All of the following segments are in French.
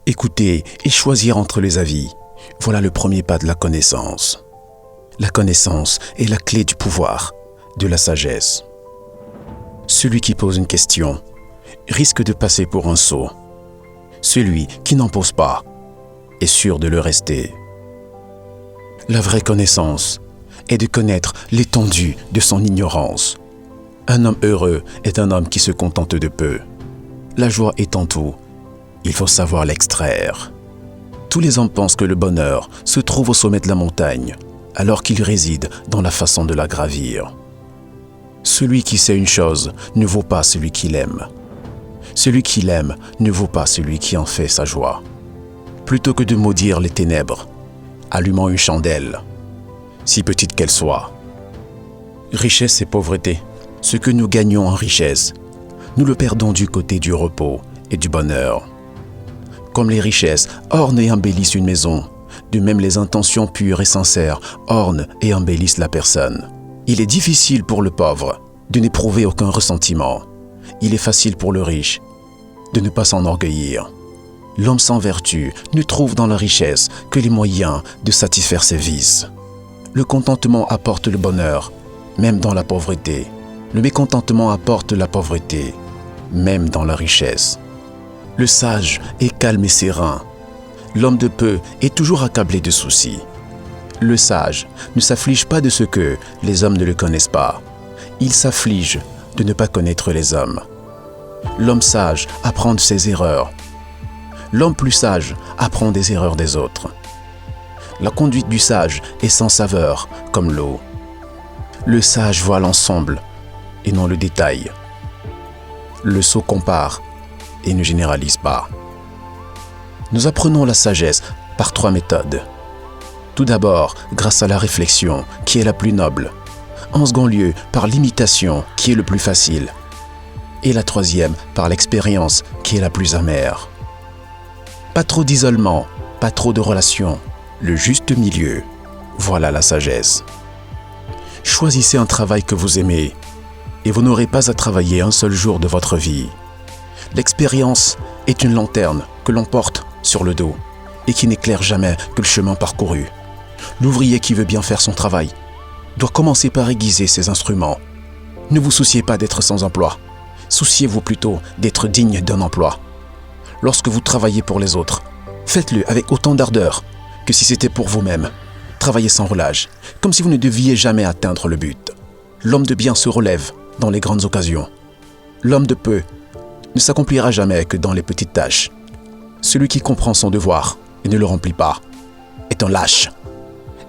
Écouter et choisir entre les avis, voilà le premier pas de la connaissance. La connaissance est la clé du pouvoir, de la sagesse. Celui qui pose une question risque de passer pour un sot. Celui qui n'en pose pas est sûr de le rester. La vraie connaissance est de connaître l'étendue de son ignorance. Un homme heureux est un homme qui se contente de peu. La joie est en tout, il faut savoir l'extraire. Tous les hommes pensent que le bonheur se trouve au sommet de la montagne, alors qu'il réside dans la façon de la gravir. Celui qui sait une chose ne vaut pas celui qui l'aime. Celui qui l'aime ne vaut pas celui qui en fait sa joie. Plutôt que de maudire les ténèbres, allumons une chandelle, si petite qu'elle soit. Richesse et pauvreté, ce que nous gagnons en richesse, nous le perdons du côté du repos et du bonheur. Comme les richesses ornent et embellissent une maison, de même les intentions pures et sincères ornent et embellissent la personne. Il est difficile pour le pauvre de n'éprouver aucun ressentiment. Il est facile pour le riche de ne pas s'enorgueillir. L'homme sans vertu ne trouve dans la richesse que les moyens de satisfaire ses vices. Le contentement apporte le bonheur, même dans la pauvreté. Le mécontentement apporte la pauvreté, même dans la richesse. Le sage est calme et serein. L'homme de peu est toujours accablé de soucis. Le sage ne s'afflige pas de ce que les hommes ne le connaissent pas. Il s'afflige de ne pas connaître les hommes. L'homme sage apprend de ses erreurs. L'homme plus sage apprend des erreurs des autres. La conduite du sage est sans saveur, comme l'eau. Le sage voit l'ensemble et non le détail. Le sot compare et ne généralise pas. Nous apprenons la sagesse par 3 méthodes. Tout d'abord, grâce à la réflexion, qui est la plus noble. En second lieu, par l'imitation, qui est le plus facile. Et la troisième, par l'expérience, qui est la plus amère. Pas trop d'isolement, pas trop de relations, le juste milieu. Voilà la sagesse. Choisissez un travail que vous aimez, et vous n'aurez pas à travailler un seul jour de votre vie. L'expérience est une lanterne que l'on porte sur le dos et qui n'éclaire jamais que le chemin parcouru. L'ouvrier qui veut bien faire son travail doit commencer par aiguiser ses instruments. Ne vous souciez pas d'être sans emploi. Souciez-vous plutôt d'être digne d'un emploi. Lorsque vous travaillez pour les autres, faites-le avec autant d'ardeur que si c'était pour vous-même. Travaillez sans relâche, comme si vous ne deviez jamais atteindre le but. L'homme de bien se relève dans les grandes occasions. L'homme de peu ne s'accomplira jamais que dans les petites tâches. Celui qui comprend son devoir et ne le remplit pas est un lâche.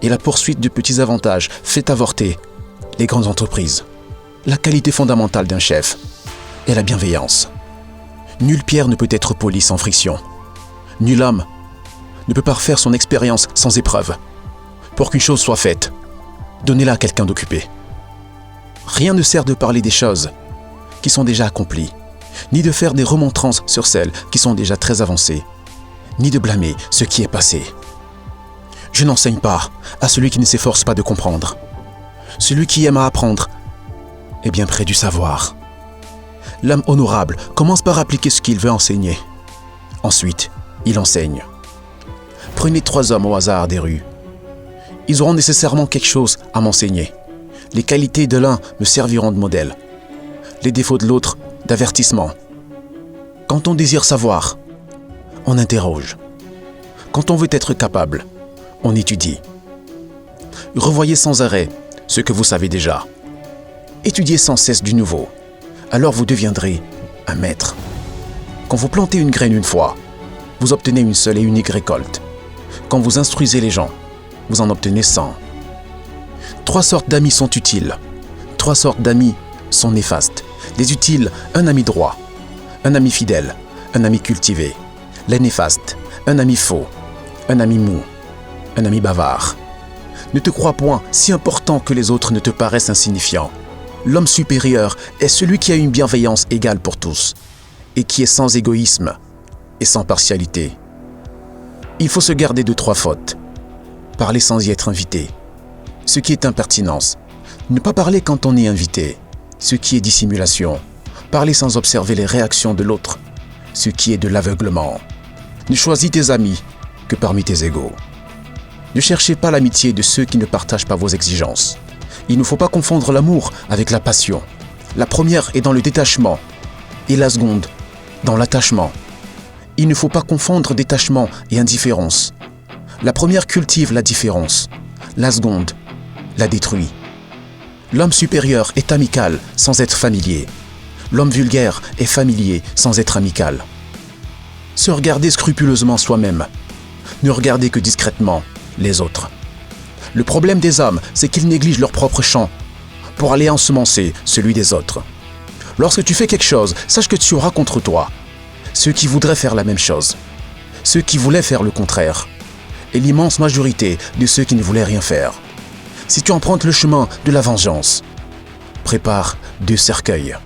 Et la poursuite de petits avantages fait avorter les grandes entreprises. La qualité fondamentale d'un chef est la bienveillance. Nulle pierre ne peut être polie sans friction. Nul homme ne peut parfaire son expérience sans épreuve. Pour qu'une chose soit faite, donnez-la à quelqu'un d'occupé. Rien ne sert de parler des choses qui sont déjà accomplies, ni de faire des remontrances sur celles qui sont déjà très avancées, ni de blâmer ce qui est passé. Je n'enseigne pas à celui qui ne s'efforce pas de comprendre. Celui qui aime à apprendre est bien près du savoir. L'homme honorable commence par appliquer ce qu'il veut enseigner. Ensuite, il enseigne. Prenez 3 hommes au hasard des rues. Ils auront nécessairement quelque chose à m'enseigner. Les qualités de l'un me serviront de modèle. Les défauts de l'autre, d'avertissement. Quand on désire savoir, on interroge. Quand on veut être capable, on étudie. Revoyez sans arrêt ce que vous savez déjà. Étudiez sans cesse du nouveau. Alors vous deviendrez un maître. Quand vous plantez une graine une fois, vous obtenez une seule et unique récolte. Quand vous instruisez les gens, vous en obtenez 100. 3 sortes d'amis sont utiles. 3 sortes d'amis sont néfastes. Les utiles, un ami droit, un ami fidèle, un ami cultivé. Les néfastes, un ami faux, un ami mou, un ami bavard. Ne te crois point si important que les autres ne te paraissent insignifiants. L'homme supérieur est celui qui a une bienveillance égale pour tous et qui est sans égoïsme et sans partialité. Il faut se garder de 3 fautes. Parler sans y être invité, ce qui est impertinence. Ne pas parler quand on est invité, ce qui est dissimulation. Parler sans observer les réactions de l'autre, ce qui est de l'aveuglement. Ne choisis tes amis que parmi tes égaux. Ne cherchez pas l'amitié de ceux qui ne partagent pas vos exigences. Il ne faut pas confondre l'amour avec la passion. La première est dans le détachement et la seconde dans l'attachement. Il ne faut pas confondre détachement et indifférence. La première cultive la différence, la seconde la détruit. L'homme supérieur est amical sans être familier. L'homme vulgaire est familier sans être amical. Se regarder scrupuleusement soi-même. Ne regarder que discrètement les autres. Le problème des hommes, c'est qu'ils négligent leur propre champ pour aller ensemencer celui des autres. Lorsque tu fais quelque chose, sache que tu auras contre toi ceux qui voudraient faire la même chose, ceux qui voulaient faire le contraire, et l'immense majorité de ceux qui ne voulaient rien faire. Si tu empruntes le chemin de la vengeance, prépare 2 cercueils.